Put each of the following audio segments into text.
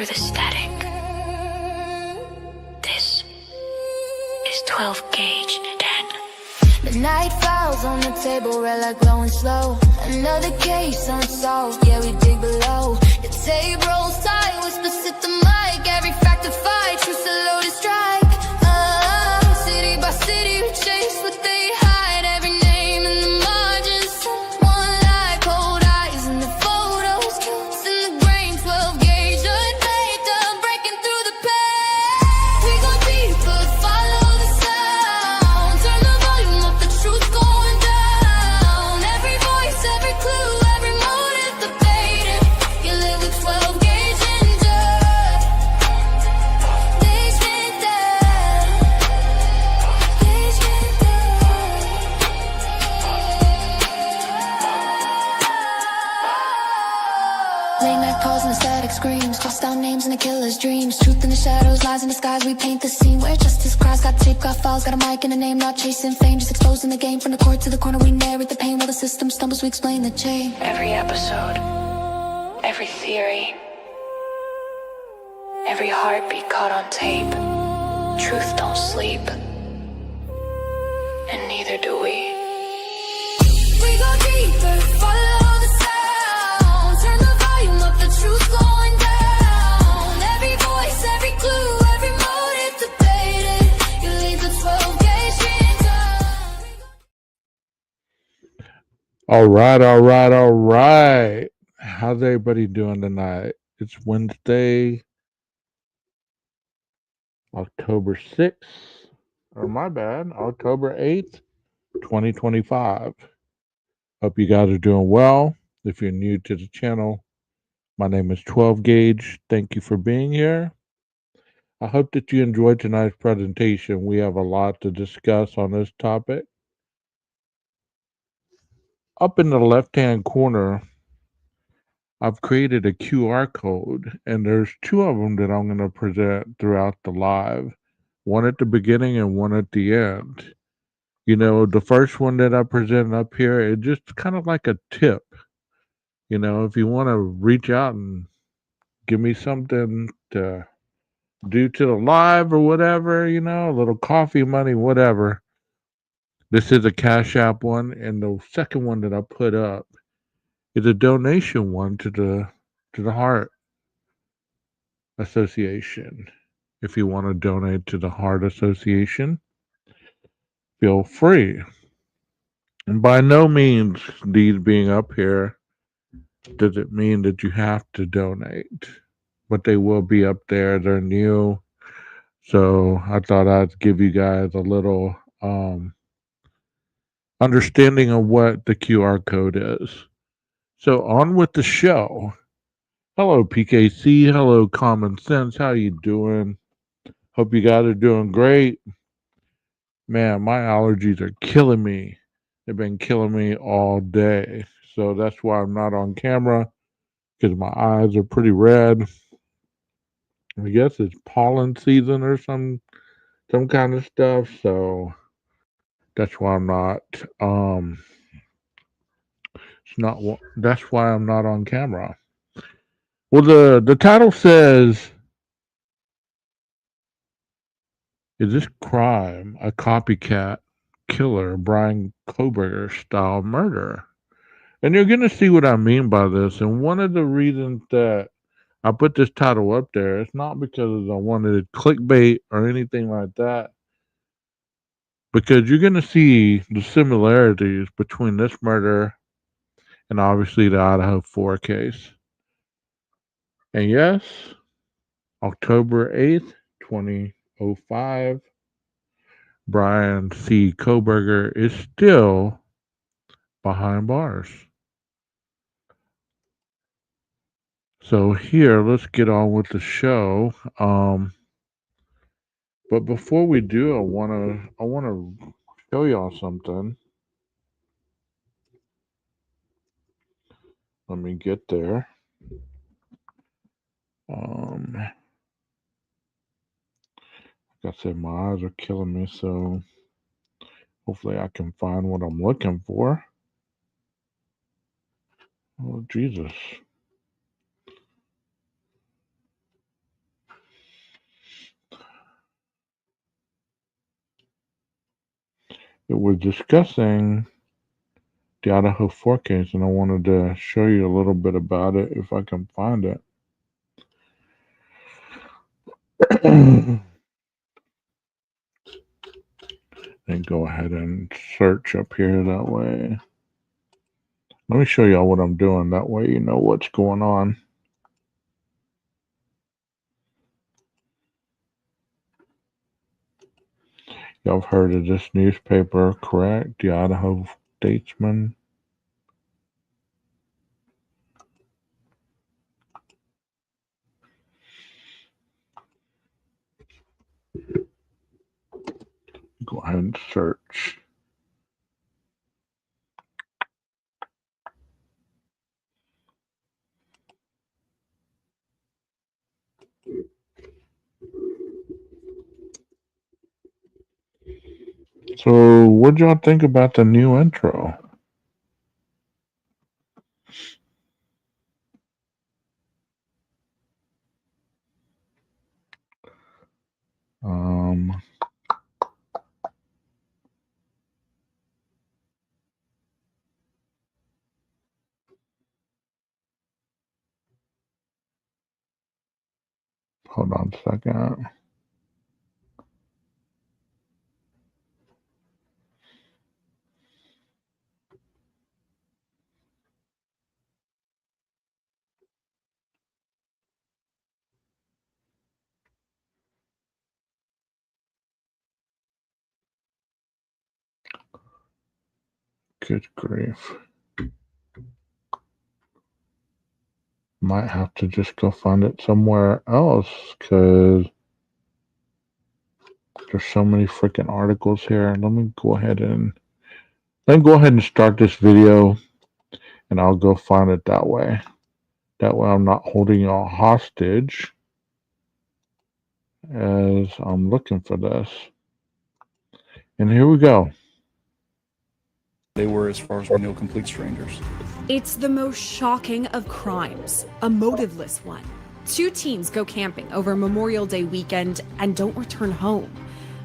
through the static. This is 12 gauge, Dan. The night falls on the table, red light glowing slow. Another case unsolved, yeah, we dig below. The tape rolls tight, whispers hit the mic. Every fact to fight, truth's a loaded strike. City by city, we chase what they hide. Every name in the margins, one lie, cold eyes in the photos, counts in the grain, 12 gauge, unmade, done breaking through the pain. We go deeper, follow the sound, turn the volume up, the truth going down. Every voice, every clue, every motive debated. You live with 12 gauge and dirt. Gauge and dirt. Gauge and dirt. Late night calls and the static screams, tossed down names in the killer's dreams. Truth in the shadows, lies in the skies, we paint the scene where justice cries. Got tape, got files, got a mic and a name, not chasing fame, just exposing the game. From the court to the corner, we narrate the pain while the system stumbles, we explain the chain. Every episode, every theory, every heartbeat caught on tape. Truth don't sleep, and neither do we. We go deeper, follow the sound, turn the volume up, the truth going down. Every voice, every clue, every motive debated. You leave the 12 gauge in. All right. How's everybody doing tonight? It's Wednesday, October 6th, or my bad, October 8th, 2025. Hope you guys are doing well. If you're new to the channel, my name is 12 Gauge. Thank you for being here. I hope that you enjoyed tonight's presentation. We have a lot to discuss on this topic. Up in the left-hand corner, I've created a QR code, and there's two of them that I'm going to present throughout the live. One at the beginning and one at the end. You know, the first one that I present up here, it's just kind of like a tip. You know, if you want to reach out and give me something to do to the live or whatever, you know, a little coffee money, whatever. This is a Cash App one, and the second one that I put up is a donation one to the Heart Association. If you want to donate to the Heart Association, feel free. And by no means, these being up here, does it mean that you have to donate. But they will be up there. They're new. So I thought I'd give you guys a little understanding of what the QR code is. So on with the show. Hello, PKC. Hello, Common Sense. How you doing? Hope you guys are doing great. Man, my allergies are killing me. They've been killing me all day. So that's why I'm not on camera, because my eyes are pretty red. I guess it's pollen season or some kind of stuff. So that's why I'm not. That's why I'm not on camera. Well, the title says, "Is this crime a copycat killer, Bryan Kohberger style murder?" And you're going to see what I mean by this. And one of the reasons that I put this title up there, it's not because I wanted clickbait or anything like that, because you're going to see the similarities between this murder and obviously the Idaho 4 case. And yes, October 8th, 2005, Bryan C. Kohberger is still behind bars. So here, let's get on with the show. But before we do, I wanna show y'all something. Let me get there. Like I said, my eyes are killing me, so hopefully I can find what I'm looking for. Oh, Jesus. it was discussing the Idaho 4 case, and I wanted to show you a little bit about it if I can find it. And go ahead and search up here that way. Let me show y'all what I'm doing. That way you know what's going on. Y'all have heard of this newspaper, correct? The Idaho Statesman. Go ahead and search. So, what y'all think about the new intro? Um, Hold on a second. Good grief. Might have to just go find it somewhere else because there's so many freaking articles here. Let me go ahead and start this video, and I'll go find it that way. That way I'm not holding y'all hostage as I'm looking for this. And here we go. They were, as far as we know, complete strangers. It's the most shocking of crimes, a motiveless one. Two teens go camping over Memorial Day weekend and don't return home.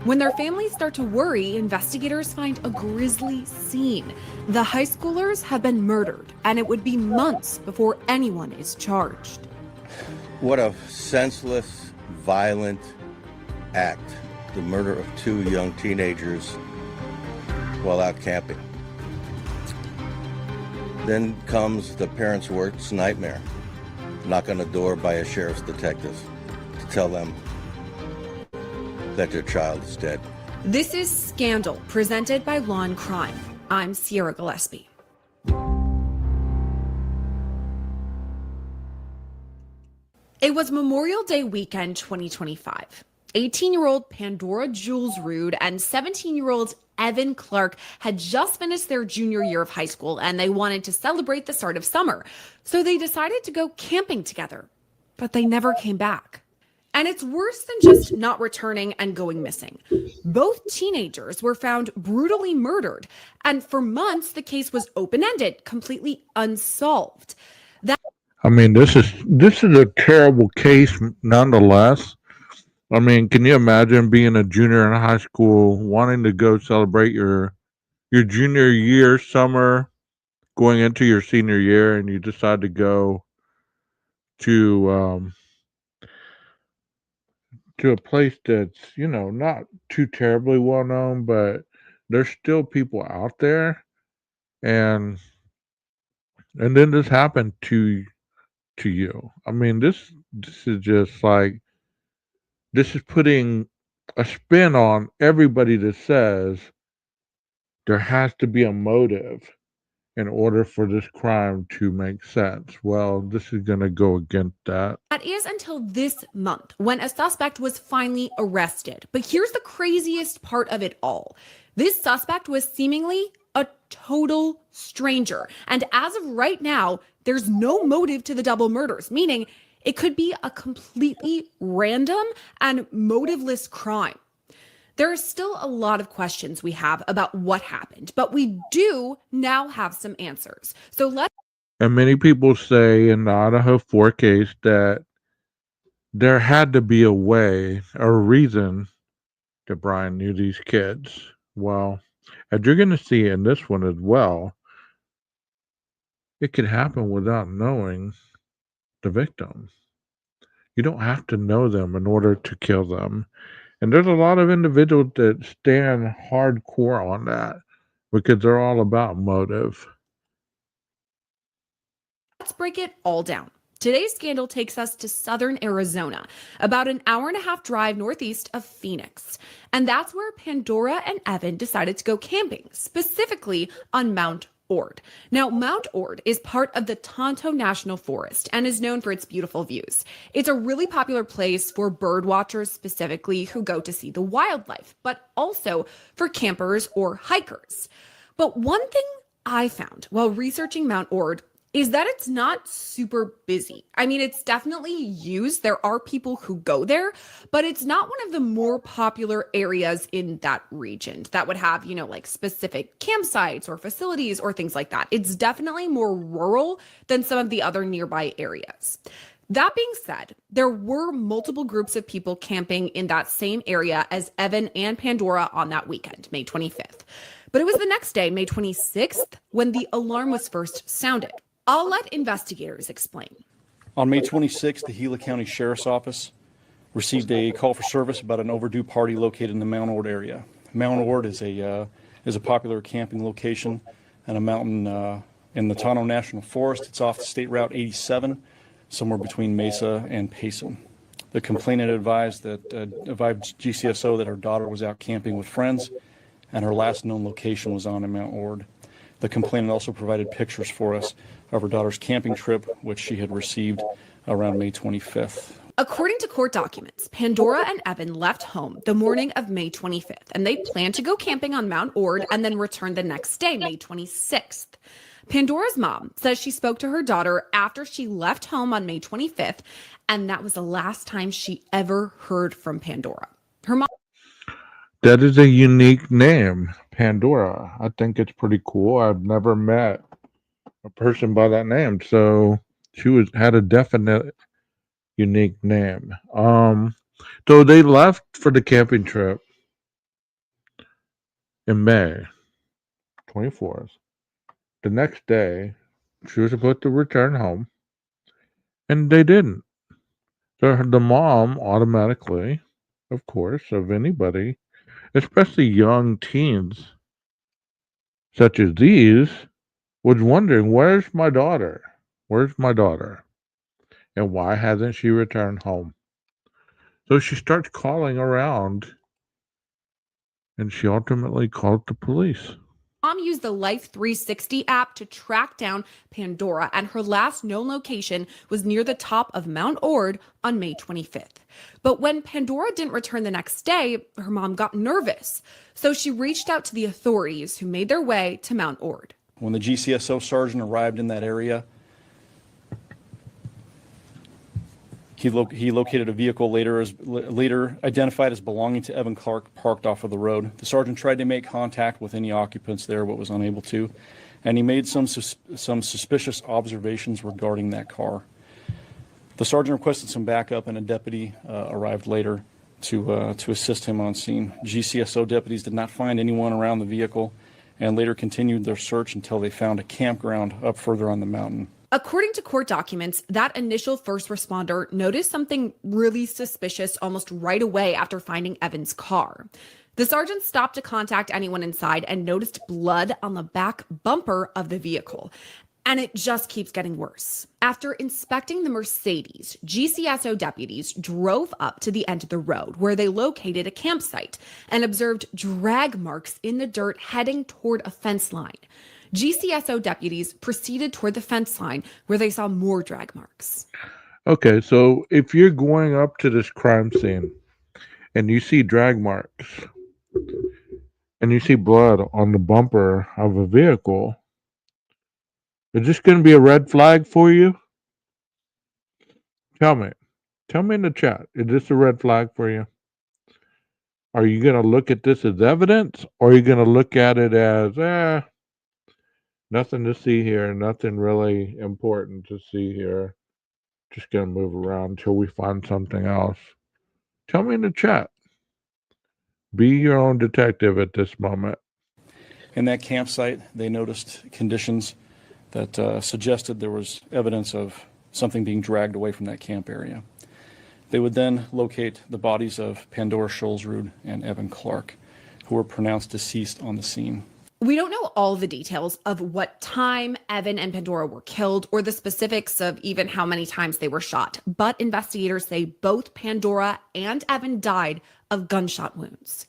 When their families start to worry, investigators find a grisly scene. The high schoolers have been murdered, and it would be months before anyone is charged. What a senseless, violent act. The murder of two young teenagers while out camping. Then comes the parents' worst nightmare. Knock on the door by a sheriff's detective to tell them that their child is dead. This is Scandal, presented by Law and Crime. I'm Sierra Gillespie. It was Memorial Day weekend 2025. 18-year-old Pandora Jules Rude and 17-year-old Evan Clark had just finished their junior year of high school, and they wanted to celebrate the start of summer. So they decided to go camping together, but they never came back. And it's worse than just not returning and going missing. Both teenagers were found brutally murdered, and for months the case was open-ended, completely unsolved. I mean, this is a terrible case nonetheless. I mean, can you imagine being a junior in high school, wanting to go celebrate your junior year summer, going into your senior year, and you decide to go to a place that's, not too terribly well known, but there's still people out there, and then this happened to you. I mean, this is just like, this is putting a spin on everybody that says there has to be a motive in order for this crime to make sense. Well, this is going to go against that. That is until this month, when a suspect was finally arrested. But here's the craziest part of it all. This suspect was seemingly a total stranger. And as of right now, there's no motive to the double murders, meaning it could be a completely random and motiveless crime. There are still a lot of questions we have about what happened, but we do now have some answers. So And many people say in the Idaho 4 case that there had to be a way, a reason that BRYAN knew these kids. Well, And you're going to see in this one as well, it could happen without knowing the victim. You don't have to know them in order to kill them. And there's a lot of individuals that stand hardcore on that because they're all about motive. Let's break it all down. Today's scandal takes us to southern Arizona, about an hour-and-a-half drive northeast of Phoenix. And that's where Pandora and Evan decided to go camping, specifically on Mount Ord. Now, Mount Ord is part of the Tonto National Forest and is known for its beautiful views. It's a really popular place for bird watchers specifically who go to see the wildlife, but also for campers or hikers. But one thing I found while researching Mount Ord is that it's not super busy. I mean, it's definitely used. There are people who go there, but it's not one of the more popular areas in that region that would have, like specific campsites or facilities or things like that. It's definitely more rural than some of the other nearby areas. That being said, there were multiple groups of people camping in that same area as Evan and Pandora on that weekend, May 25th. But it was the next day, May 26th, when the alarm was first sounded. I'll let investigators explain. On May 26th, the Gila County Sheriff's Office received a call for service about an overdue party located in the Mount Ord area. Mount Ord is a popular camping location on a mountain in the Tonto National Forest. It's off State Route 87, somewhere between Mesa and Payson. The complainant advised GCSO that her daughter was out camping with friends, and her last known location was on Mount Ord. The complainant also provided pictures for us of her daughter's camping trip, which she had received around May 25th. According to court documents, Pandora and Evan left home the morning of May 25th, and they planned to go camping on Mount Ord and then return the next day, May 26th. Pandora's mom says she spoke to her daughter after she left home on May 25th, and that was the last time she ever heard from Pandora. Her mom. That is a unique name, Pandora. I think it's pretty cool. I've never met a person by that name, so she had a definite unique name. So they left for the camping trip in May 24th. The next day, she was supposed to return home, and they didn't. So the mom automatically, of course, of anybody, especially young teens such as these, was wondering, where's my daughter? Where's my daughter? And why hasn't she returned home? So she starts calling around, and she ultimately called the police. Mom used the Life 360 app to track down Pandora, and her last known location was near the top of Mount Ord on May 25th. But when Pandora didn't return the next day, her mom got nervous. So she reached out to the authorities, who made their way to Mount Ord. When the GCSO sergeant arrived in that area, he located a vehicle later identified as belonging to Evan Clark parked off of the road. The sergeant tried to make contact with any occupants there, but was unable to, and he made some suspicious observations regarding that car. The sergeant requested some backup, and a deputy arrived later to assist him on scene. GCSO deputies did not find anyone around the vehicle, and later continued their search until they found a campground up further on the mountain. According to court documents, that initial first responder noticed something really suspicious almost right away after finding Evan's car. The sergeant stopped to contact anyone inside and noticed blood on the back bumper of the vehicle. And it just keeps getting worse. After inspecting the Mercedes, GCSO deputies drove up to the end of the road where they located a campsite and observed drag marks in the dirt heading toward a fence line. GCSO deputies proceeded toward the fence line where they saw more drag marks. Okay, so if you're going up to this crime scene and you see drag marks and you see blood on the bumper of a vehicle, is this going to be a red flag for you? Tell me in the chat. Is this a red flag for you? Are you going to look at this as evidence, or are you going to look at it as, nothing to see here, nothing really important to see here? Just going to move around until we find something else. Tell me in the chat. Be your own detective at this moment. In that campsite, they noticed conditions that suggested there was evidence of something being dragged away from that camp area. They would then locate the bodies of Pandora Scholzrud and Evan Clark, who were pronounced deceased on the scene. We don't know all the details of what time Evan and Pandora were killed or the specifics of even how many times they were shot, but investigators say both Pandora and Evan died of gunshot wounds.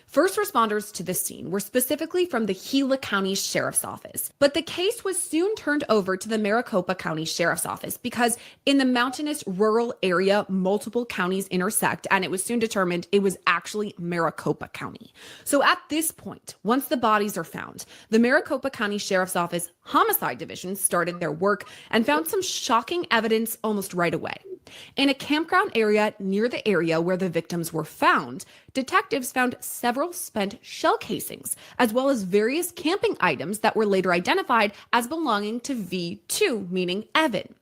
First responders to the scene were specifically from the Gila County Sheriff's Office, but the case was soon turned over to the Maricopa County Sheriff's Office because in the mountainous rural area, multiple counties intersect, and it was soon determined it was actually Maricopa County. So at this point, once the bodies are found, the Maricopa County Sheriff's Office Homicide Division started their work and found some shocking evidence almost right away. In a campground area near the area where the victims were found, detectives found several spent shell casings, as well as various camping items that were later identified as belonging to V2, meaning Evan.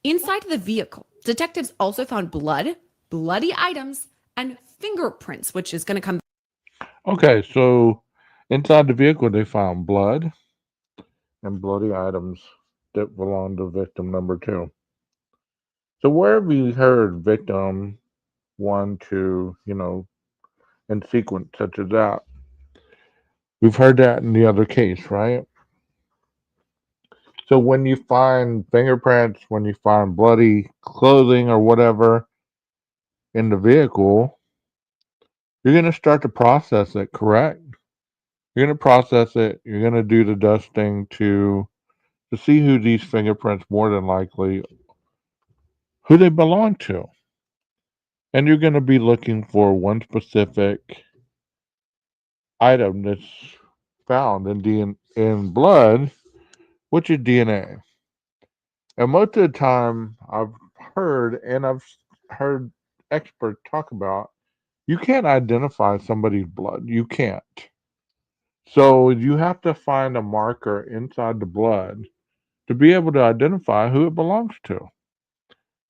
Inside the vehicle, detectives also found blood, bloody items, and fingerprints, which is going to come. Okay, so inside the vehicle, they found blood and bloody items that belonged to victim number 2. So where have you heard victim 1, 2, in sequence such as that? We've heard that in the other case, right? So when you find fingerprints, when you find bloody clothing or whatever in the vehicle, you're going to start to process it, correct? You're going to process it. You're going to do the dusting to see who these fingerprints, more than likely, who they belong to. And you're going to be looking for one specific item that's found in blood, which is DNA. And most of the time, I've heard experts talk about, you can't identify somebody's blood. You can't. So you have to find a marker inside the blood to be able to identify who it belongs to.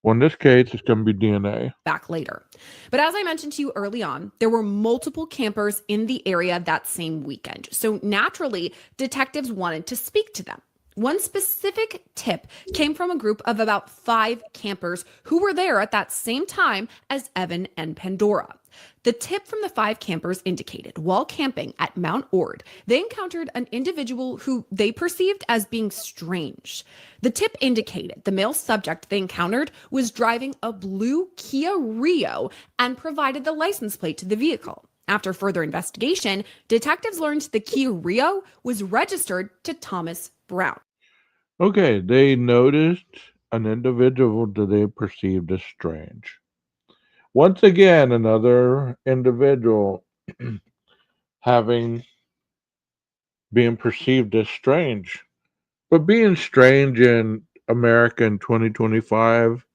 Well, in this case, it's going to be DNA. Back later. But as I mentioned to you early on, there were multiple campers in the area that same weekend. So naturally, detectives wanted to speak to them. One specific tip came from a group of about 5 campers who were there at that same time as Evan and Pandora. The tip from the 5 campers indicated while camping at Mount Ord, they encountered an individual who they perceived as being strange. The tip indicated the male subject they encountered was driving a blue Kia Rio and provided the license plate to the vehicle. After further investigation, detectives learned the Kia Rio was registered to Thomas Brown. Okay, they noticed an individual that they perceived as strange. Once again, another individual being perceived as strange. But being strange in America in 2025,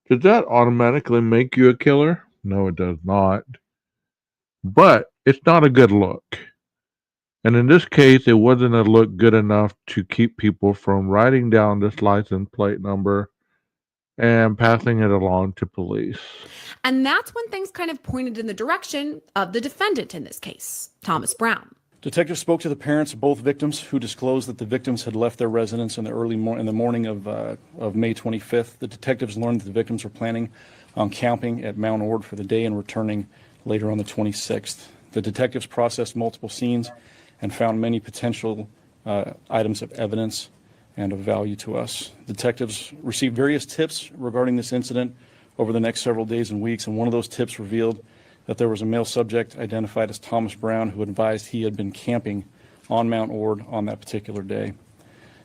does that automatically make you a killer? No, it does not. But it's not a good look. And in this case, it wasn't a look good enough to keep people from writing down this license plate number and passing it along to police. And that's when things kind of pointed in the direction of the defendant in this case, Thomas Brown. Detectives spoke to the parents of both victims, who disclosed that the victims had left their residence in the morning of May 25th. The detectives learned that the victims were planning on camping at Mount Ord for the day and returning later on the 26th. The detectives processed multiple scenes and found many potential items of evidence and of value to us. Detectives received various tips regarding this incident over the next several days and weeks, and one of those tips revealed that there was a male subject identified as Thomas Brown who advised he had been camping on Mount Ord on that particular day.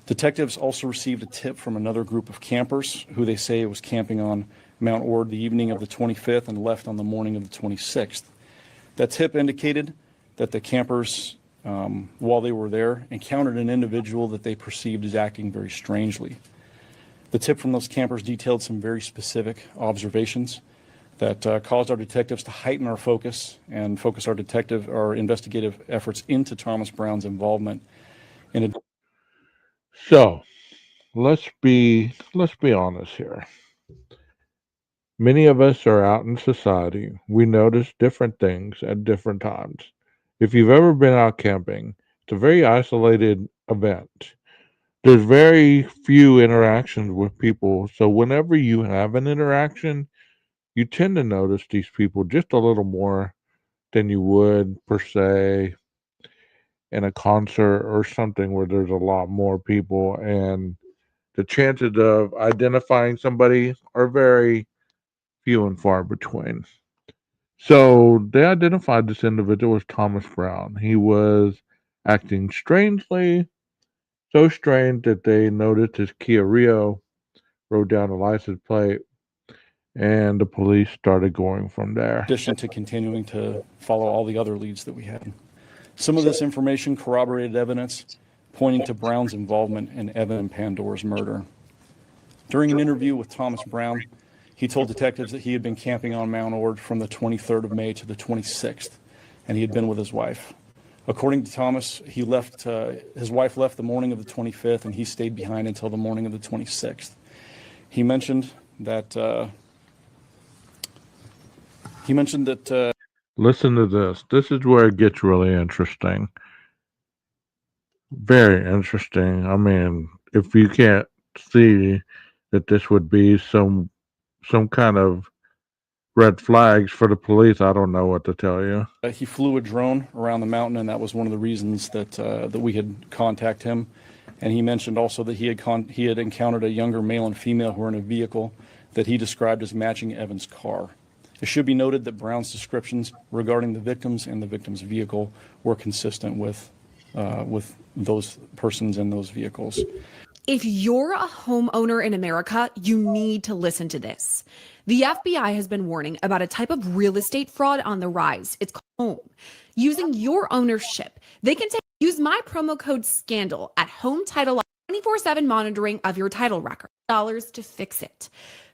Detectives also received a tip from another group of campers who they say was camping on Mount Ord the evening of the 25th and left on the morning of the 26th. That tip indicated that the campers, while they were there, encountered an individual that they perceived as acting very strangely. The tip from those campers detailed some very specific observations that caused our detectives to heighten our focus and focus our investigative efforts into Thomas Brown's involvement in it. So let's be honest here. Many of us are out in society. We notice different things at different times. If you've ever been out camping, It's a very isolated event. There's very few interactions with people. So whenever you have an interaction, you tend to notice these people just a little more than you would per se in a concert or something where there's a lot more people, and the chances of identifying somebody are very few and far between. So they identified this individual as Thomas Brown. He was acting strangely, so strange that they noticed his Kia Rio, wrote down a license plate, and the police started going from there. In addition to continuing to follow all the other leads that we had. Some of this information corroborated evidence pointing to Brown's involvement in Evan and Pandora's murder. During an interview with Thomas Brown, he told detectives that he had been camping on Mount Ord from the 23rd of May to the 26th, and he had been with his wife. According to Thomas, his wife left the morning of the 25th, and he stayed behind until the morning of the 26th. He mentioned that Listen to this. This is where it gets really interesting. Very interesting. I mean, if you can't see that this would be some kind of red flags for the police, I don't know what to tell you. he flew a drone around the mountain, and that was one of the reasons that we had contacted him. And he mentioned also that he had encountered a younger male and female who were in a vehicle that he described as matching Evan's car. It should be noted that Brown's descriptions regarding the victims and the victim's vehicle were consistent with those persons in those vehicles. If you're a homeowner in America, you need to listen to this. The FBI has been warning about a type of real estate fraud on the rise. It's called home. Using your ownership, they can use my promo code SCANDAL at Home Title 24/7 monitoring of your title record. Dollars to fix it.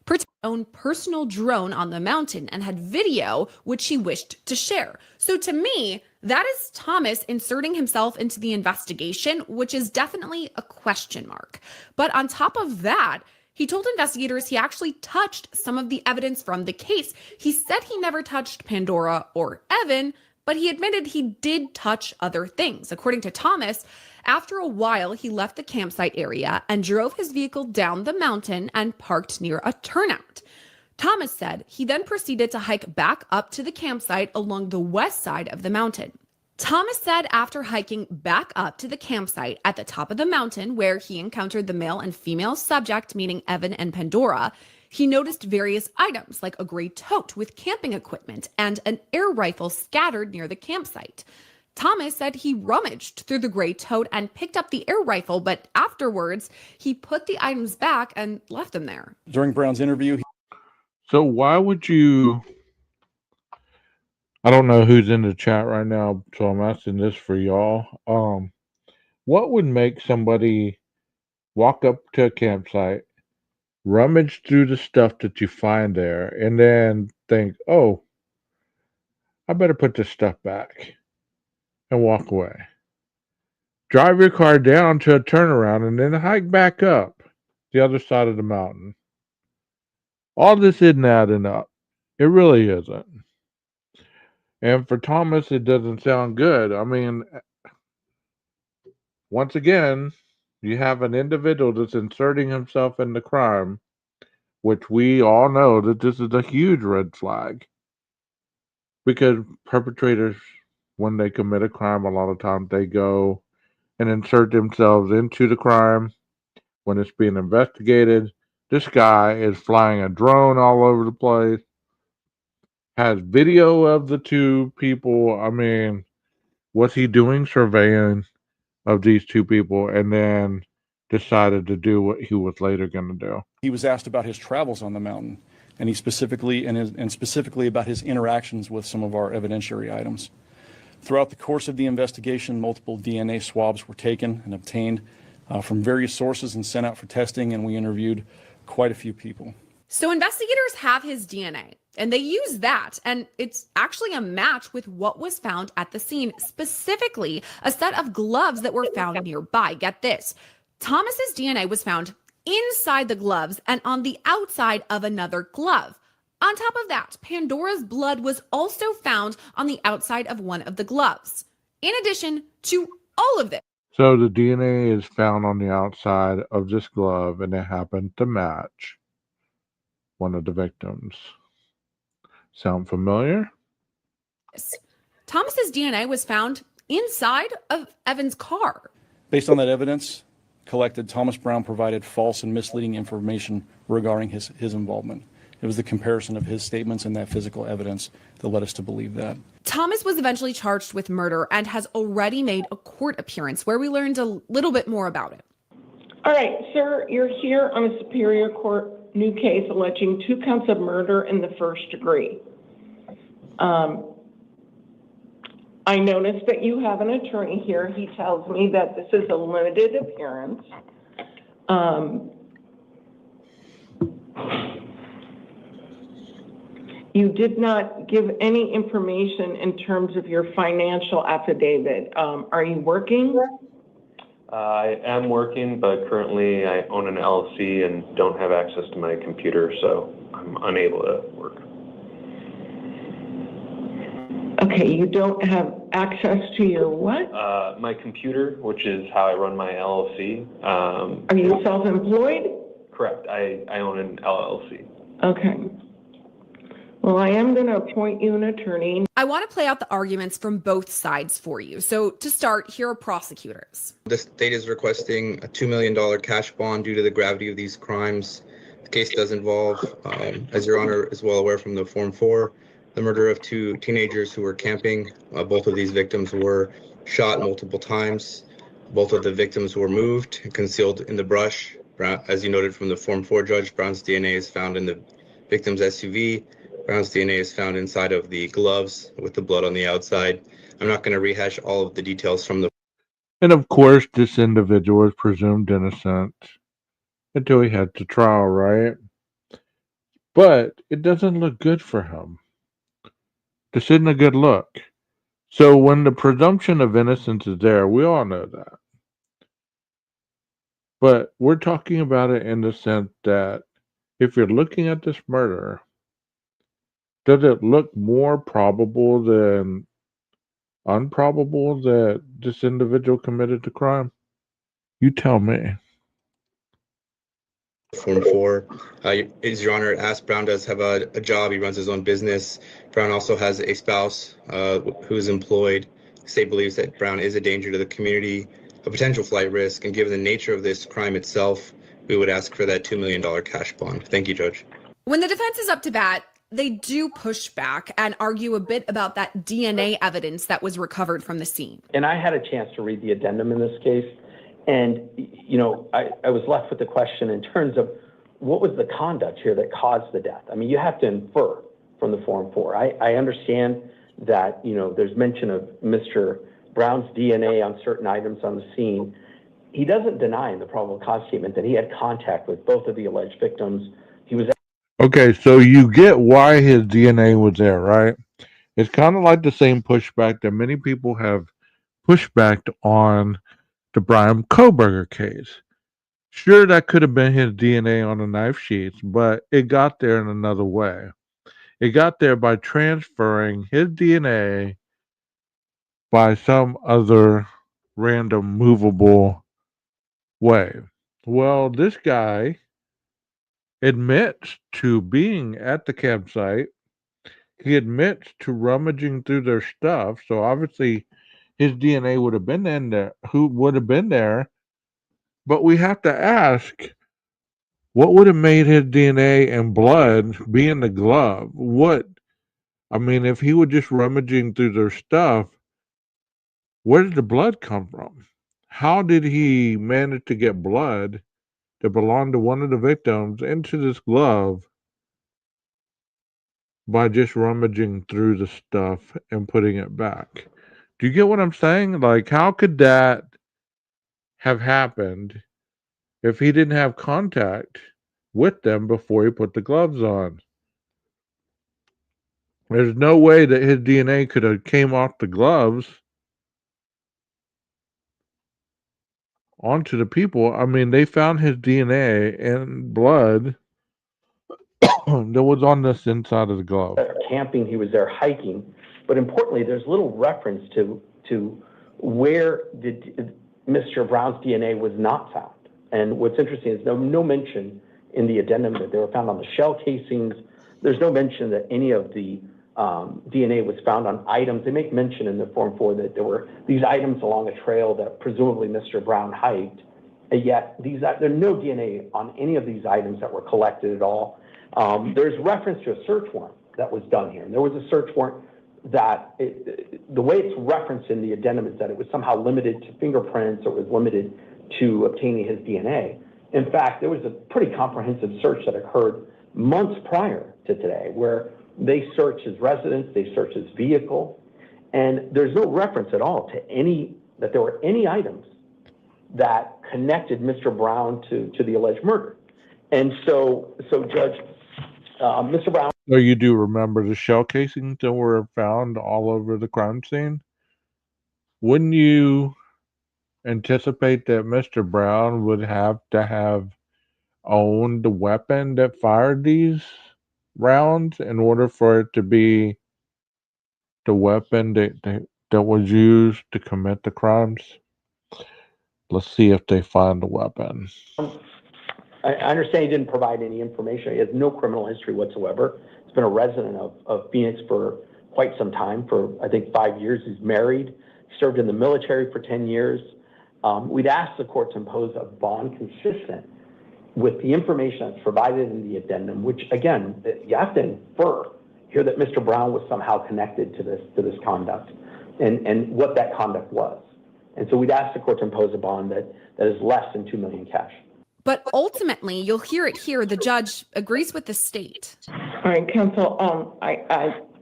Protect your own personal drone on the mountain and had video which he wished to share. So to me, that is Thomas inserting himself into the investigation, which is definitely a question mark. But on top of that, he told investigators he actually touched some of the evidence from the case. He said he never touched Pandora or Evan, but he admitted he did touch other things. According to Thomas, after a while, he left the campsite area and drove his vehicle down the mountain and parked near a turnout. Thomas said he then proceeded to hike back up to the campsite along the west side of the mountain. Thomas said after hiking back up to the campsite at the top of the mountain where he encountered the male and female subject, meaning Evan and Pandora, he noticed various items like a gray tote with camping equipment and an air rifle scattered near the campsite. Thomas said he rummaged through the gray tote and picked up the air rifle, but afterwards, he put the items back and left them there. During Brown's interview, So why would you... I don't know who's in the chat right now, so I'm asking this for y'all. What would make somebody walk up to a campsite, rummage through the stuff that you find there, and then think, oh, I better put this stuff back and walk away? Drive your car down to a turnaround and then hike back up the other side of the mountain. All this isn't adding up. It really isn't. And for Thomas, it doesn't sound good. I mean, once again, you have an individual that's inserting himself in the crime, which we all know that this is a huge red flag. Because perpetrators, when they commit a crime, a lot of times they go and insert themselves into the crime when it's being investigated. This guy is flying a drone all over the place, has video of the two people. I mean, what's he doing? Surveying of these two people, and then decided to do what he was later going to do. he was asked about his travels on the mountain, and he specifically about his interactions with some of our evidentiary items. Throughout the course of the investigation, multiple DNA swabs were taken and obtained from various sources and sent out for testing, and we interviewed quite a few people. So investigators have his DNA, and they use that, and it's actually a match with what was found at the scene, specifically a set of gloves that were found nearby. Get this. Thomas's DNA was found inside the gloves and on the outside of another glove. On top of that, Pandora's blood was also found on the outside of one of the gloves, in addition to all of this. So the DNA is found on the outside of this glove, and it happened to match one of the victims. Sound familiar? Thomas's DNA was found inside of Evan's car. Based on that evidence collected, Thomas Brown provided false and misleading information regarding his involvement. It was the comparison of his statements and that physical evidence that led us to believe that. Thomas was eventually charged with murder and has already made a court appearance where we learned a little bit more about it. All right, sir, you're here on a Superior Court new case alleging 2 counts of murder in the first degree. I noticed that you have an attorney here. He tells me that this is a limited appearance. You did not give any information in terms of your financial affidavit. Are you working? I am working, but currently I own an LLC and don't have access to my computer, so I'm unable to work. Okay, you don't have access to your what? My computer, which is how I run my LLC. Are you self-employed? Correct. I own an LLC. Okay. Well, I am going to appoint you an attorney. I want to play out the arguments from both sides for you. So to start, here are prosecutors. The state is requesting a $2 million cash bond due to the gravity of these crimes. The case does involve, as Your Honor is well aware from the Form 4, the murder of 2 teenagers who were camping. Both of these victims were shot multiple times. Both of the victims were moved and concealed in the brush. As you noted from the Form 4 judge, Brown's DNA is found in the victim's SUV. Brown's DNA is found inside of the gloves with the blood on the outside. I'm not going to rehash all of the details from the... And of course, this individual is presumed innocent until he heads to trial, right? But it doesn't look good for him. This isn't a good look. So when the presumption of innocence is there, we all know that. But we're talking about it in the sense that if you're looking at this murder, does it look more probable than unprobable that this individual committed the crime? You tell me. Form 4. As Your Honor asked, Brown does have a job. He runs his own business. Brown also has a spouse who is employed. The state believes that Brown is a danger to the community, a potential flight risk, and given the nature of this crime itself, we would ask for that $2 million cash bond. Thank you, Judge. When the defense is up to bat, they do push back and argue a bit about that DNA evidence that was recovered from the scene. And I had a chance to read the addendum in this case. And, you know, I was left with the question in terms of what was the conduct here that caused the death? I mean, you have to infer from the Form 4. I understand that, you know, there's mention of Mr. Brown's DNA on certain items on the scene. He doesn't deny in the probable cause statement that he had contact with both of the alleged victims. He was... Okay, so you get why his DNA was there, right? It's kind of like the same pushback that many people have pushed back on the Bryan Kohberger case. Sure, that could have been his DNA on the knife sheets, but it got there in another way. It got there by transferring his DNA by some other random movable way. Well, this guy admits to being at the campsite. He admits to rummaging through their stuff. So obviously his DNA would have been in there. Who would have been there? But we have to ask, what would have made his DNA and blood be in the glove? I mean, if he was just rummaging through their stuff, where did the blood come from? How did he manage to get blood that belonged to one of the victims into this glove by just rummaging through the stuff and putting it back? Do you get what I'm saying? Like, how could that have happened if he didn't have contact with them before he put the gloves on? There's no way that his DNA could have came off the gloves onto the people. I mean, they found his DNA and blood that was on this inside of the glove. Camping, he was there hiking. But importantly, there's little reference to where Mr. Brown's DNA was not found. And what's interesting is no mention in the addendum that they were found on the shell casings. There's no mention that any of the DNA was found on items. They make mention in the Form 4 that there were these items along a trail that presumably Mr. Brown hiked, and yet there's no DNA on any of these items that were collected at all. There's reference to a search warrant that was done here. And there was a search warrant that, the way it's referenced in the addendum is that it was somehow limited to fingerprints or was limited to obtaining his DNA. In fact, there was a pretty comprehensive search that occurred months prior to today where they searched his residence, they searched his vehicle, and there's no reference at all to that there were any items that connected Mr. Brown to the alleged murder. And so Judge, Mr. Brown. So you do remember the shell casings that were found all over the crime scene? Wouldn't you anticipate that Mr. Brown would have to have owned the weapon that fired these rounds in order for it to be the weapon that was used to commit the crimes? Let's see if they find the weapon. I understand he didn't provide any information. He has no criminal history whatsoever. He's been a resident of Phoenix for quite some time, for I think 5 years. He's married, served in the military for 10 years. We'd ask the court to impose a bond consistent with the information that's provided in the addendum, which again, you have to infer here that Mr. Brown was somehow connected to this conduct and what that conduct was. And so we'd ask the court to impose a bond that is less than $2 million cash. But ultimately, you'll hear it here, the judge agrees with the state. All right, counsel,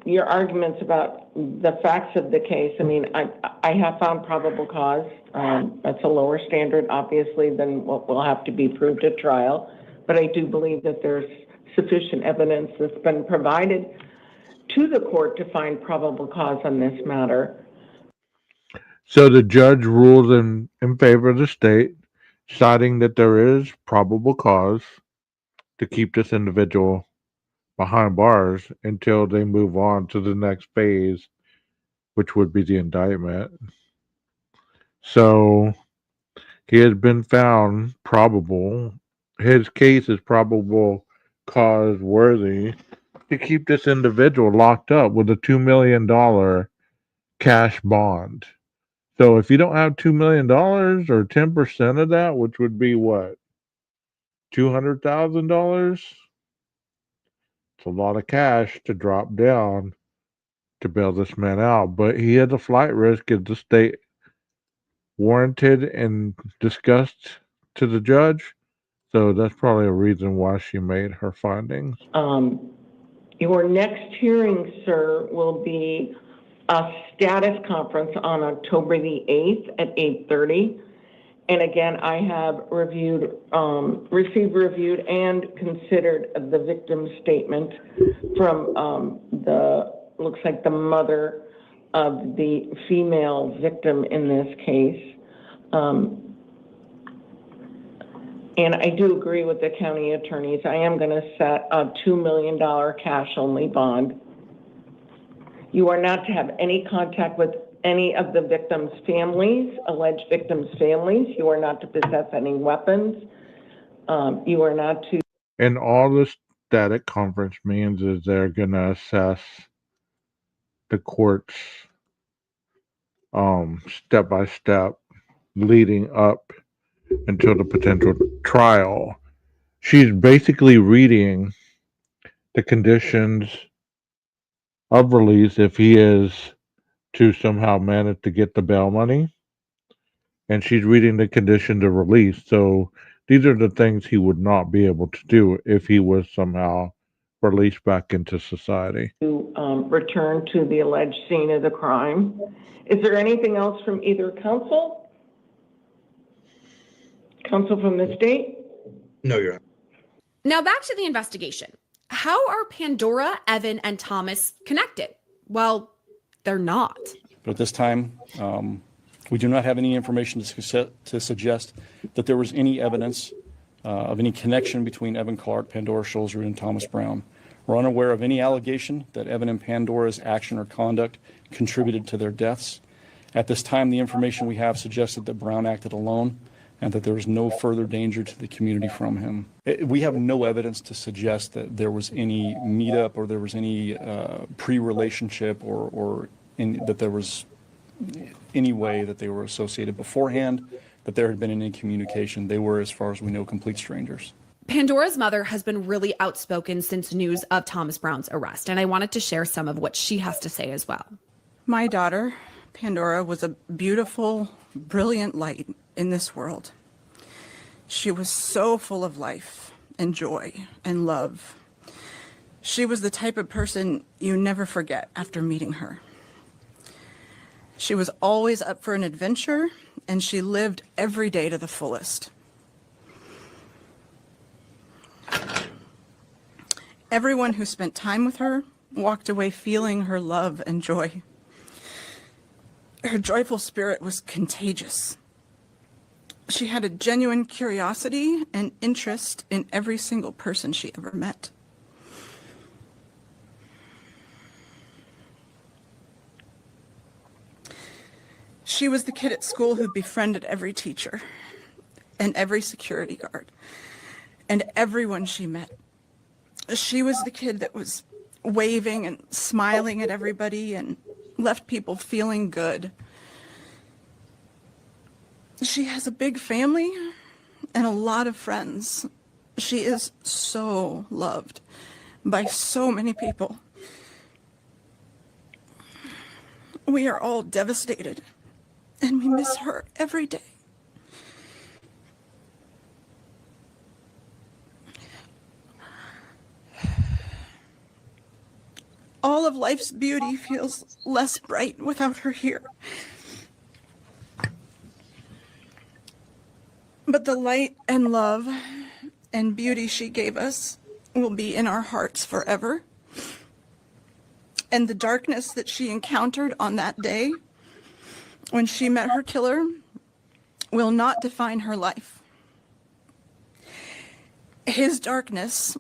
your arguments about the facts of the case, I mean, I have found probable cause. That's a lower standard, obviously, than what will have to be proved at trial. But I do believe that there's sufficient evidence that's been provided to the court to find probable cause on this matter. So the judge ruled in favor of the state, citing that there is probable cause to keep this individual behind bars until they move on to the next phase, which would be the indictment. So he has been found probable. His case is probable cause worthy to keep this individual locked up with a $2 million cash bond. So if you don't have $2 million or 10% of that, which would be what? $200,000? It's a lot of cash to drop down to bail this man out. But he had a flight risk if the state warranted and discussed to the judge. So that's probably a reason why she made her findings. Your next hearing, sir, will be a status conference on October the 8th at 8:30. And again, I have received, reviewed, and considered the victim's statement from looks like the mother of the female victim in this case. And I do agree with the county attorneys. I am going to set a $2 million cash-only bond. You are not to have any contact with any of the victims' families, alleged victims' families. You are not to possess any weapons. You are not to... And all the static conference means is they're going to assess the court's step by step leading up until the potential trial. She's basically reading the conditions of release if he is to somehow manage to get the bail money, and she's reading the conditions of release. So these are the things he would not be able to do if he was somehow released back into society. To return to the alleged scene of the crime. Is there anything else from either counsel? Counsel from the state? No, Your Honor. Now back to the investigation. How are Pandora, Evan, and Thomas connected? Well, they're not. But at this time, we do not have any information to suggest that there was any evidence of any connection between Evan Clark, Pandora Schulzrud, and Thomas Brown. We're unaware of any allegation that Evan and Pandora's action or conduct contributed to their deaths. At this time, the information we have suggested that Brown acted alone and that there was no further danger to the community from him. We have no evidence to suggest that there was any meetup or there was any pre-relationship or that there was any way that they were associated beforehand, that there had been any communication. They were, as far as we know, complete strangers. Pandora's mother has been really outspoken since news of Thomas Brown's arrest, and I wanted to share some of what she has to say as well. My daughter, Pandora, was a beautiful, brilliant light in this world. She was so full of life and joy and love. She was the type of person you never forget after meeting her. She was always up for an adventure, and she lived every day to the fullest. Everyone who spent time with her walked away feeling her love and joy. Her joyful spirit was contagious. She had a genuine curiosity and interest in every single person she ever met. She was the kid at school who befriended every teacher and every security guard and everyone she met. She was the kid that was waving and smiling at everybody and left people feeling good. She has a big family and a lot of friends. She is so loved by so many people. We are all devastated, and we miss her every day. All of life's beauty feels less bright without her here. But the light and love and beauty she gave us will be in our hearts forever. And the darkness that she encountered on that day when she met her killer will not define her life. His darkness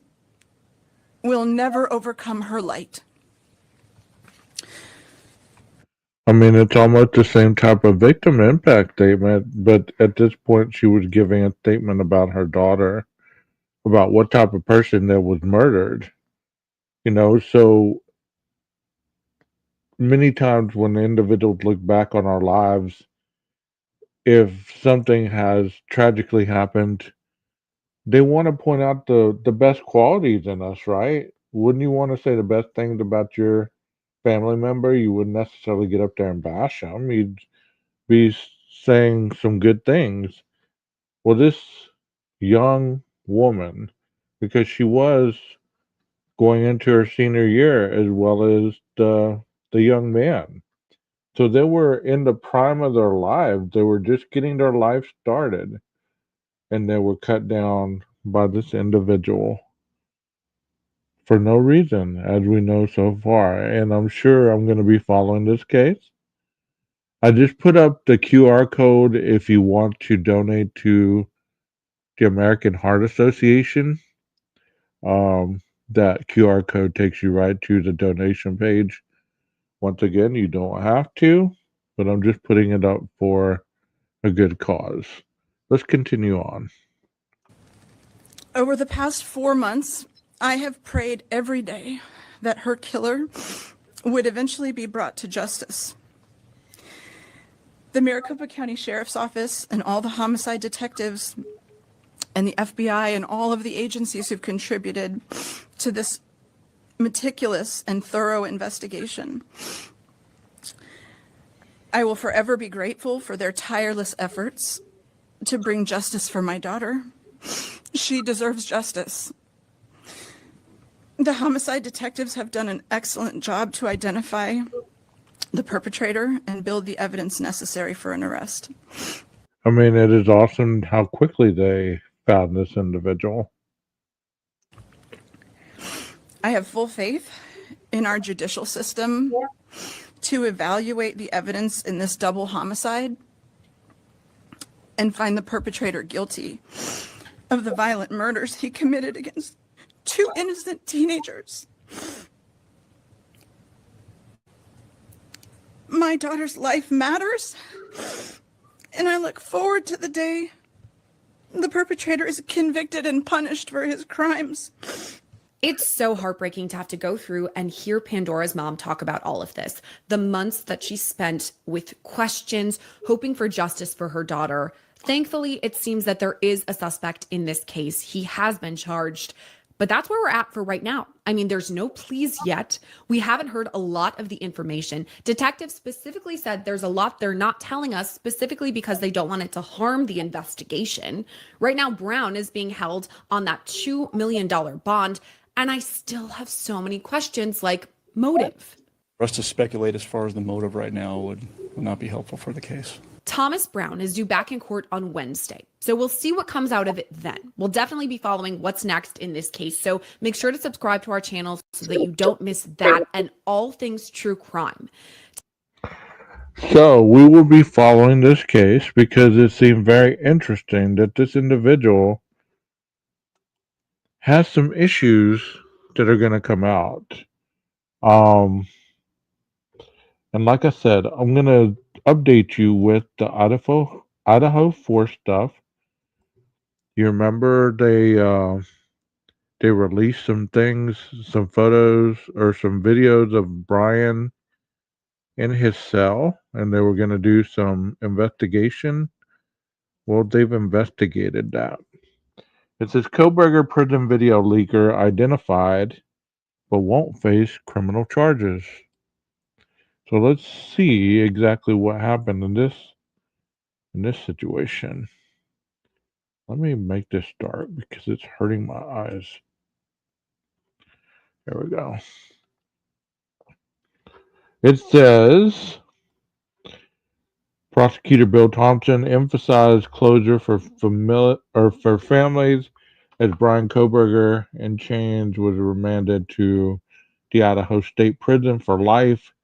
will never overcome her light. I mean, it's almost the same type of victim impact statement, but at this point, she was giving a statement about her daughter, about what type of person that was murdered. So many times when individuals look back on our lives, if something has tragically happened, they want to point out the best qualities in us, right? Wouldn't you want to say the best things about your family member? You wouldn't necessarily get up there and bash them. You'd be saying some good things. Well, this young woman, because she was going into her senior year as well as the young man. So they were in the prime of their lives. They were just getting their life started, and they were cut down by this individual for no reason, as we know so far. And I'm sure I'm going to be following this case. I just put up the QR code if you want to donate to the American Heart Association. That QR code takes you right to the donation page. Once again, you don't have to, but I'm just putting it up for a good cause. Let's continue on. Over the past 4 months, I have prayed every day that her killer would eventually be brought to justice. The Maricopa County Sheriff's Office and all the homicide detectives and the FBI and all of the agencies who've contributed to this meticulous and thorough investigation. I will forever be grateful for their tireless efforts to bring justice for my daughter. She deserves justice. The homicide detectives have done an excellent job to identify the perpetrator and build the evidence necessary for an arrest. I mean, it is awesome how quickly they found this individual. I have full faith in our judicial system to evaluate the evidence in this double homicide and find the perpetrator guilty of the violent murders he committed against 2 innocent teenagers. My My daughter's life matters, and I look forward to the day the perpetrator is convicted and punished for his crimes. It's so heartbreaking to have to go through and hear Pandora's mom talk about all of this. The months that she spent with questions, hoping for justice for her daughter. Thankfully, it seems that there is a suspect in this case. He has been charged. But that's where we're at for right now. I mean, there's no pleas yet. We haven't heard a lot of the information. Detectives specifically said there's a lot they're not telling us, specifically because they don't want it to harm the investigation. Right now, Brown is being held on that $2 million bond. And I still have so many questions like motive. For us to speculate as far as the motive right now would not be helpful for the case. Thomas Brown is due back in court on Wednesday, so we'll see what comes out of it then. We'll definitely be following what's next in this case, so make sure to subscribe to our channel so that you don't miss that and all things true crime. So we will be following this case because it seemed very interesting that this individual has some issues that are going to come out. And like I said, I'm going to update you with the Idaho 4 stuff. You remember they released some things, some photos or some videos of Bryan in his cell, and they were going to do some investigation. Well, they've investigated that. It says Koberger prison video leaker identified, but won't face criminal charges. So let's see exactly what happened in this situation. Let me make this dark because it's hurting my eyes. There we go. It says Prosecutor Bill Thompson emphasized closure for families as Bryan Koberger in chains was remanded to the Idaho State Prison for life.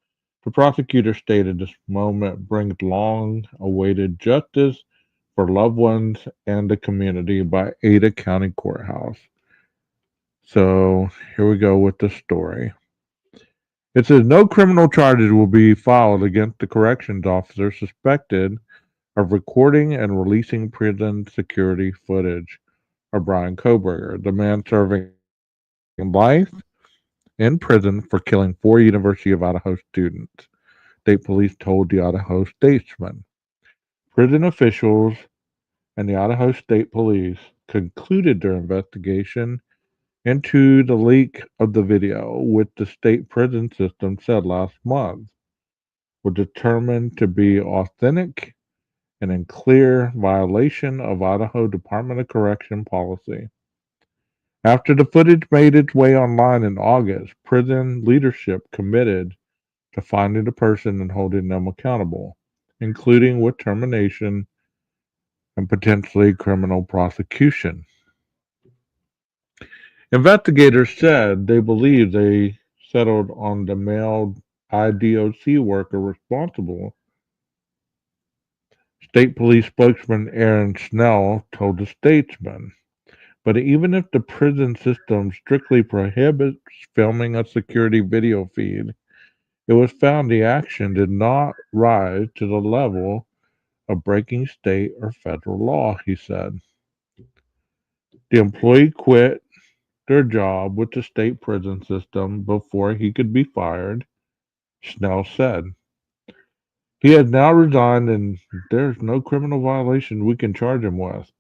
The prosecutor stated this moment brings long-awaited justice for loved ones and the community by Ada County Courthouse. So here we go with the story. It says no criminal charges will be filed against the corrections officer suspected of recording and releasing prison security footage of Bryan Koberger, the man serving life in prison for killing 4 University of Idaho students. State police told the Idaho Statesman. Prison officials and the Idaho State Police concluded their investigation into the leak of the video, which the state prison system said last month were determined to be authentic and in clear violation of Idaho Department of Correction policy. After the footage made its way online in August, prison leadership committed to finding the person and holding them accountable, including with termination and potentially criminal prosecution. Investigators said they believe they settled on the male IDOC worker responsible. State Police spokesman Aaron Snell told the Statesman. But even if the prison system strictly prohibits filming a security video feed, it was found the action did not rise to the level of breaking state or federal law, he said. The employee quit their job with the state prison system before he could be fired, Snell said. He has now resigned and there's no criminal violation we can charge him with.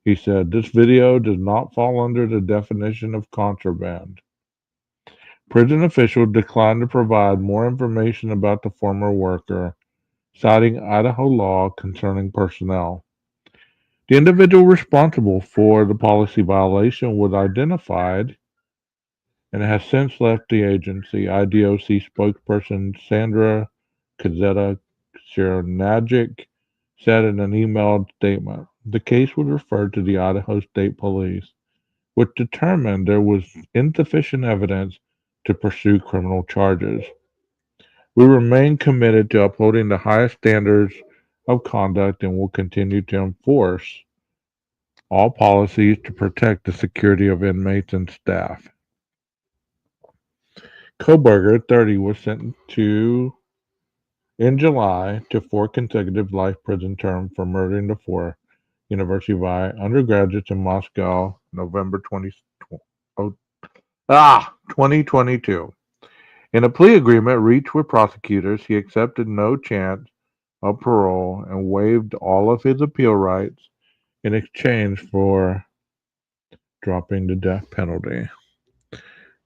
He said, this video does not fall under the definition of contraband. Prison officials declined to provide more information about the former worker, citing Idaho law concerning personnel. The individual responsible for the policy violation was identified and has since left the agency. IDOC spokesperson Sandra Kazeta-Cernagic said in an emailed statement, the case was referred to the Idaho State Police, which determined there was insufficient evidence to pursue criminal charges. We remain committed to upholding the highest standards of conduct and will continue to enforce all policies to protect the security of inmates and staff. Koberger, 30, was sentenced to in July to 4 consecutive life prison terms for murdering the four University of I undergraduates in Moscow, November 2022. In a plea agreement reached with prosecutors, he accepted no chance of parole and waived all of his appeal rights in exchange for dropping the death penalty.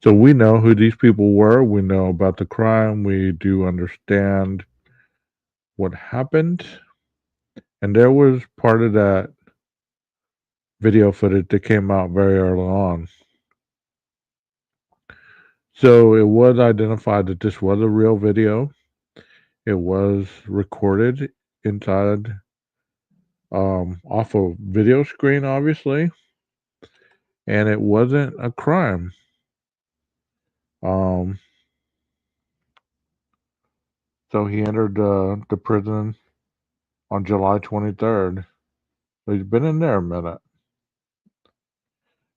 So we know who these people were. We know about the crime. We do understand what happened. And there was part of that video footage that came out very early on. So it was identified that this was a real video. It was recorded inside off a video screen, obviously, and it wasn't a crime. Um, so he entered the prison on July 23rd. So he's been in there a minute.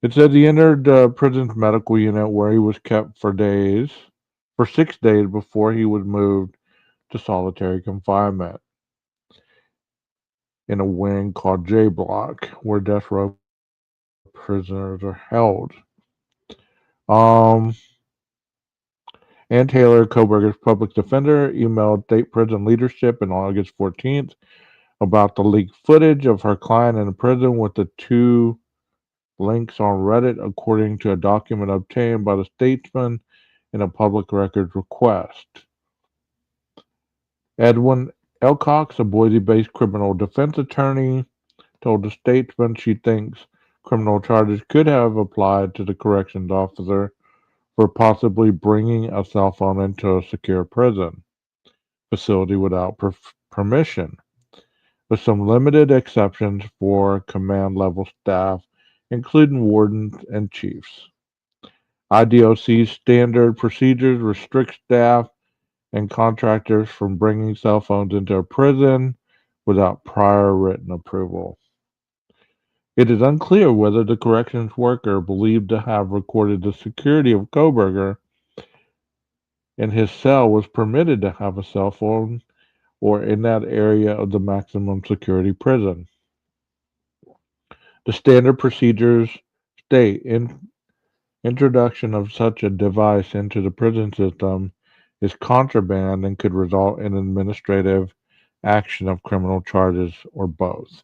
It says he entered the prison's medical unit where he was kept for 6 days before he was moved to solitary confinement in a wing called J Block, where death row prisoners are held. Ann Taylor, Koberger's public defender, emailed state prison leadership on August 14th about the leaked footage of her client in the prison with the two links on Reddit, according to a document obtained by the Statesman in a public records request. Edwin Elcox, a Boise-based criminal defense attorney, told the Statesman she thinks criminal charges could have applied to the corrections officer for possibly bringing a cell phone into a secure prison facility without permission, with some limited exceptions for command-level staff, including wardens and chiefs. IDOC's standard procedures restrict staff and contractors from bringing cell phones into a prison without prior written approval. It is unclear whether the corrections worker believed to have recorded the security of Koberger in his cell was permitted to have a cell phone or in that area of the maximum security prison. The standard procedures state introduction of such a device into the prison system is contraband and could result in administrative action of criminal charges or both.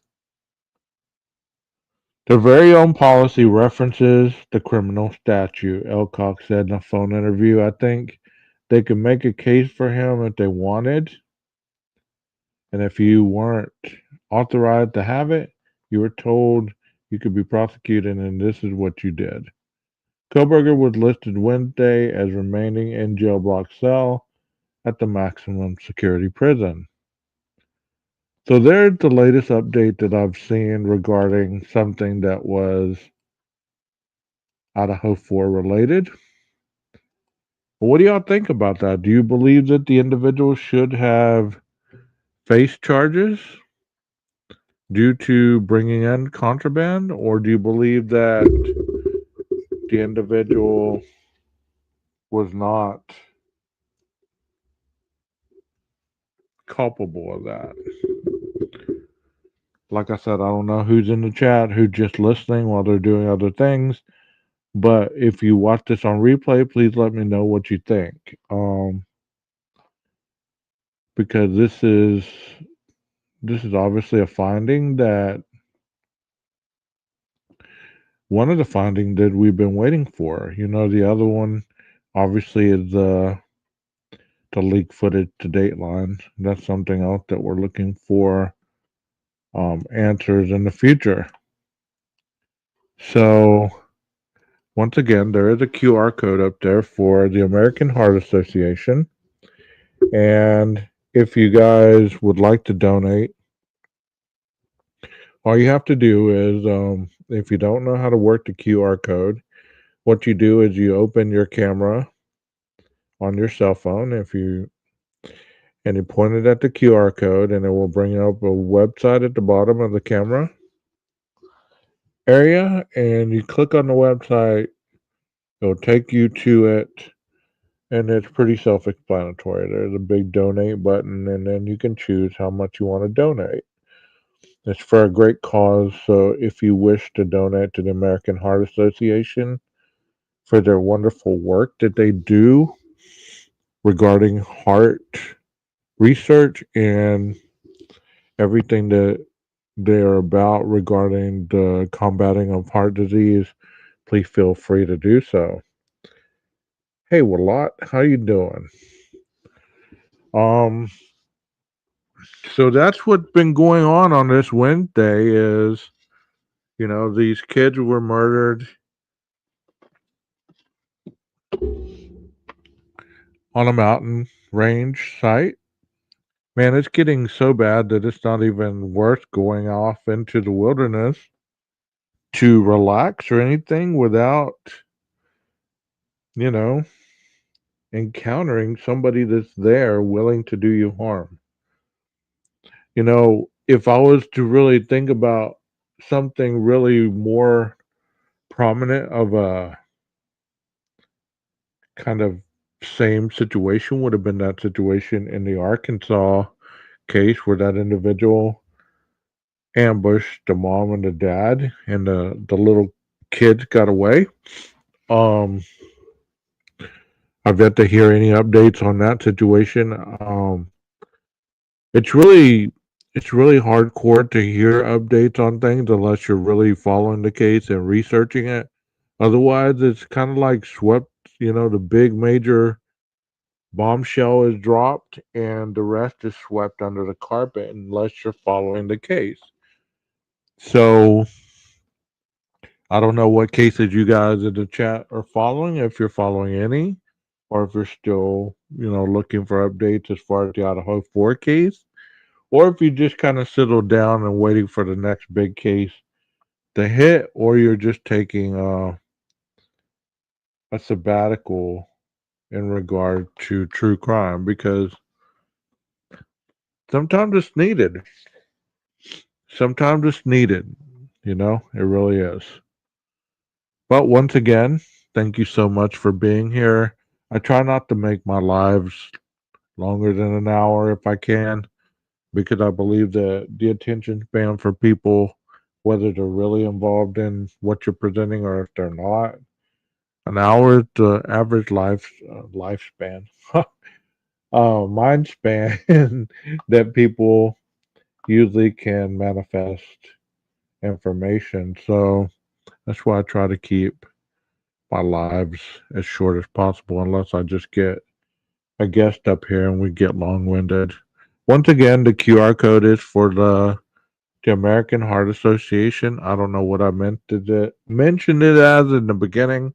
Their very own policy references the criminal statute, Elcock said in a phone interview. I think they could make a case for him if they wanted, and if you weren't authorized to have it, you were told you could be prosecuted, and this is what you did. Koberger was listed Wednesday as remaining in jail block cell at the maximum security prison. So there's the latest update that I've seen regarding something that was Idaho 4 related. What do y'all think about that? Do you believe that the individual should have faced charges due to bringing in contraband, or do you believe that the individual was not culpable of that? Like I said, I don't know who's in the chat, who's just listening while they're doing other things. But if you watch this on replay, please let me know what you think. Because this is obviously a finding that one of the findings that we've been waiting for. You know, the other one obviously is the leak footage to Dateline. That's something else that we're looking for answers in the future. So once again, there is a QR code up there for the American Heart Association. And if you guys would like to donate, all you have to do is, if you don't know how to work the QR code, what you do is you open your camera on your cell phone, and you point it at the QR code, and it will bring up a website at the bottom of the camera area, and you click on the website. It'll take you to it, and it's pretty self-explanatory. There's a big donate button, and then you can choose how much you want to donate. It's for a great cause, so if you wish to donate to the American Heart Association for their wonderful work that they do regarding heart research and everything that they're about regarding the combating of heart disease, please feel free to do so. Hey, Walot, how you doing? Um, so that's what's been going on this Wednesday is, these kids were murdered on a mountain range site. Man, it's getting so bad that it's not even worth going off into the wilderness to relax or anything without, you know, encountering somebody that's there willing to do you harm. If I was to really think about something really more prominent of a kind of same situation would have been that situation in the Arkansas case where that individual ambushed the mom and the dad and the little kids got away. Um I've yet to hear any updates on that situation. It's really it's really hardcore to hear updates on things unless you're really following the case and researching it. Otherwise, it's kind of like swept. The big major bombshell is dropped, and the rest is swept under the carpet unless you're following the case. So I don't know what cases you guys in the chat are following, if you're following any, or if you're still, looking for updates as far as the Idaho 4 case, or if you just kind of settled down and waiting for the next big case to hit, or you're just taking a sabbatical in regard to true crime because sometimes it's needed. Sometimes it's needed. It really is. But once again, thank you so much for being here. I try not to make my lives longer than an hour if I can, because I believe that the attention span for people, whether they're really involved in what you're presenting or if they're not, an hour is the average lifespan, mind span that people usually can manifest information. So that's why I try to keep my lives as short as possible, unless I just get a guest up here and we get long winded. Once again, the QR code is for the American Heart Association. I don't know what I mentioned it as in the beginning.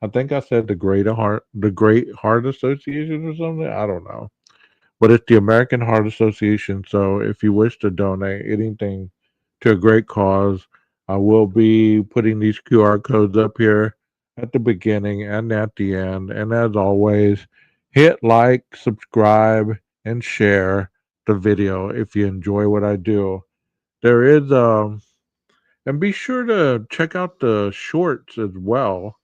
I think I said the Great Heart Association or something. I don't know. But it's the American Heart Association. So if you wish to donate anything to a great cause, I will be putting these QR codes up here at the beginning and at the end. And as always, hit like, subscribe, and share the video if you enjoy what I do. There is and be sure to check out the shorts as well,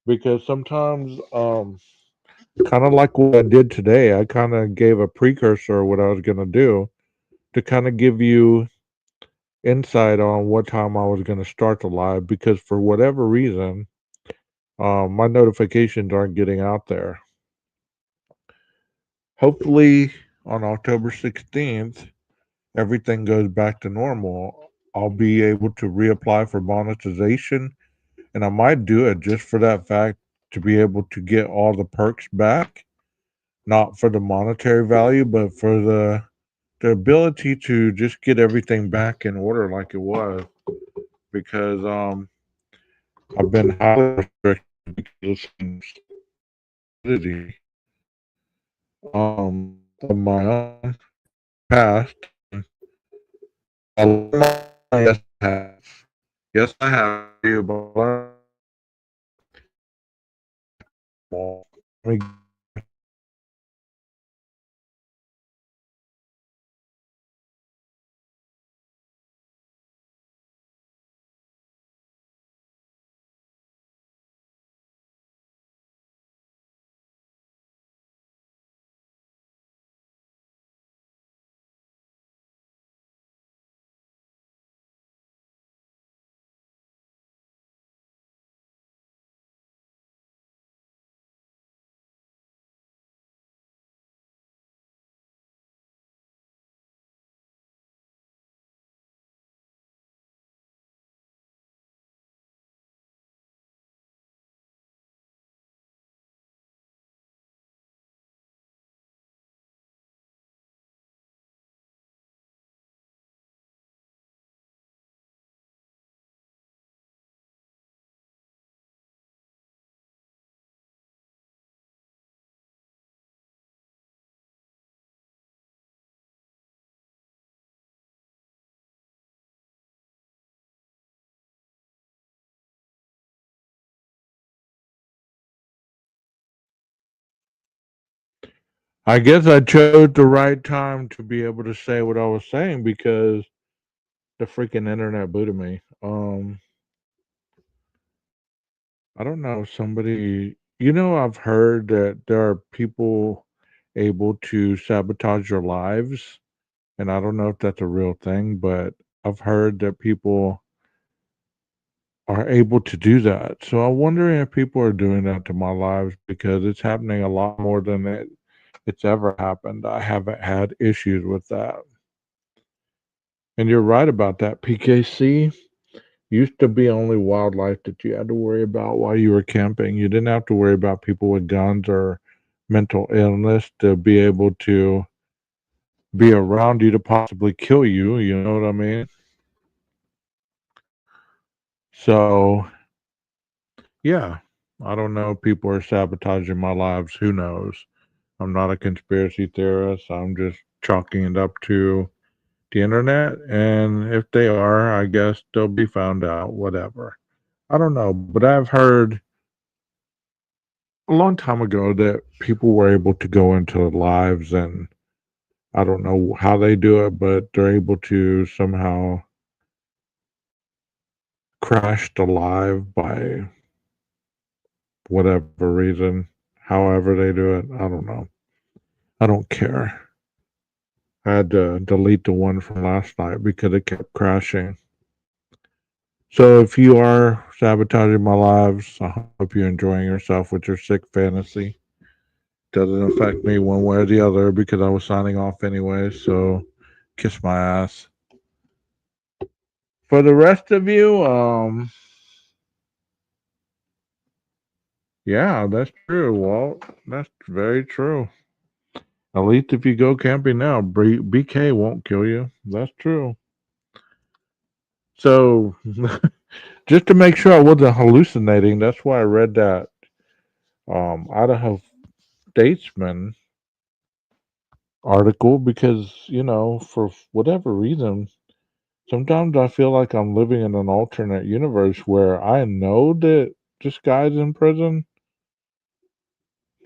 because sometimes kind of like what I did today, I kind of gave a precursor of what I was going to do to kind of give you insight on what time I was going to start the live, because for whatever reason, my notifications aren't getting out there. Hopefully, on October 16th, everything goes back to normal. I'll be able to reapply for monetization, and I might do it just for that fact, to be able to get all the perks back, not for the monetary value, but for the ability to just get everything back in order like it was, because I've been highly restricted because of some stupidity of my own past. Yes, I have. Yes, I have. But let me I guess I chose the right time to be able to say what I was saying because the freaking internet booted me. I don't know. Somebody, I've heard that there are people able to sabotage your lives, and I don't know if that's a real thing, but I've heard that people are able to do that. So I'm wondering if people are doing that to my lives because it's happening a lot more than it's ever happened. I haven't had issues with that. And you're right about that. PKC used to be only wildlife that you had to worry about while you were camping. You didn't have to worry about people with guns or mental illness to be able to be around you to possibly kill you. You know what I mean? So, yeah, I don't know if people are sabotaging my lives. Who knows? I'm not a conspiracy theorist. I'm just chalking it up to the internet. And if they are, I guess they'll be found out, whatever. I don't know. But I've heard a long time ago that people were able to go into lives, and I don't know how they do it, but they're able to somehow crash the live by whatever reason, however they do it. I don't know. I don't care. I had to delete the one from last night because it kept crashing. So if you are sabotaging my lives, I hope you're enjoying yourself with your sick fantasy. Doesn't affect me one way or the other because I was signing off anyway, so kiss my ass. For the rest of you, yeah, that's true, Walt. That's very true. At least if you go camping now, BK won't kill you. That's true. So, just to make sure I wasn't hallucinating, that's why I read that Idaho Statesman article because, for whatever reason, sometimes I feel like I'm living in an alternate universe where I know that this guy's in prison.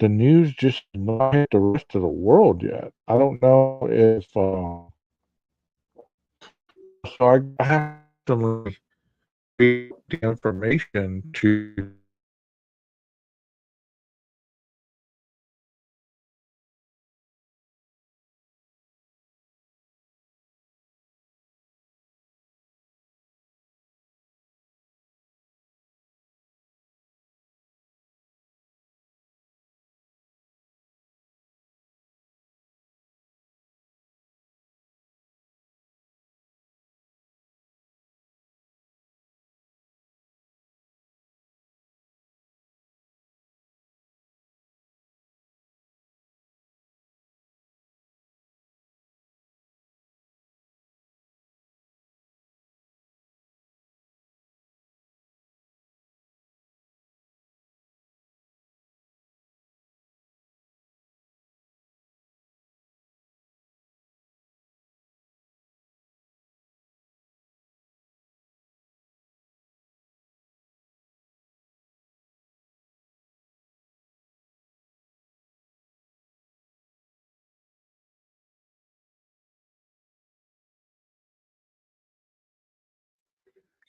The news just not hit the rest of the world yet. I don't know if so. I have to read the information to.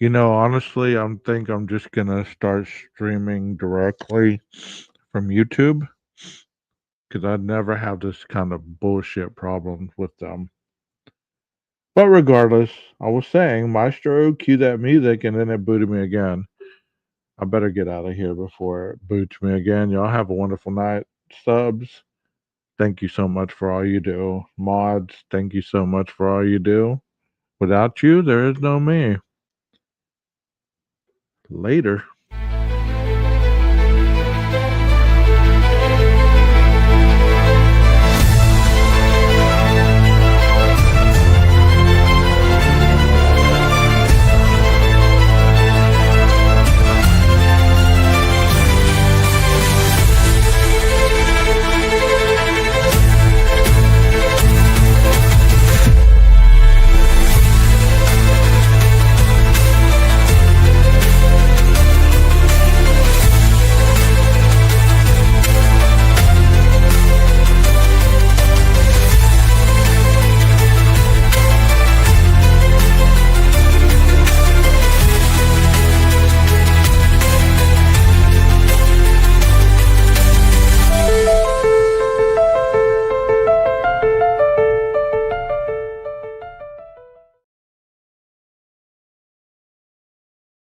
Honestly, I'm just gonna start streaming directly from YouTube because I'd never have this kind of bullshit problem with them. But regardless, I was saying, Maestro, cue that music, and then it booted me again. I better get out of here before it boots me again. Y'all have a wonderful night. Subs, thank you so much for all you do. Mods, thank you so much for all you do. Without you, there is no me. Later.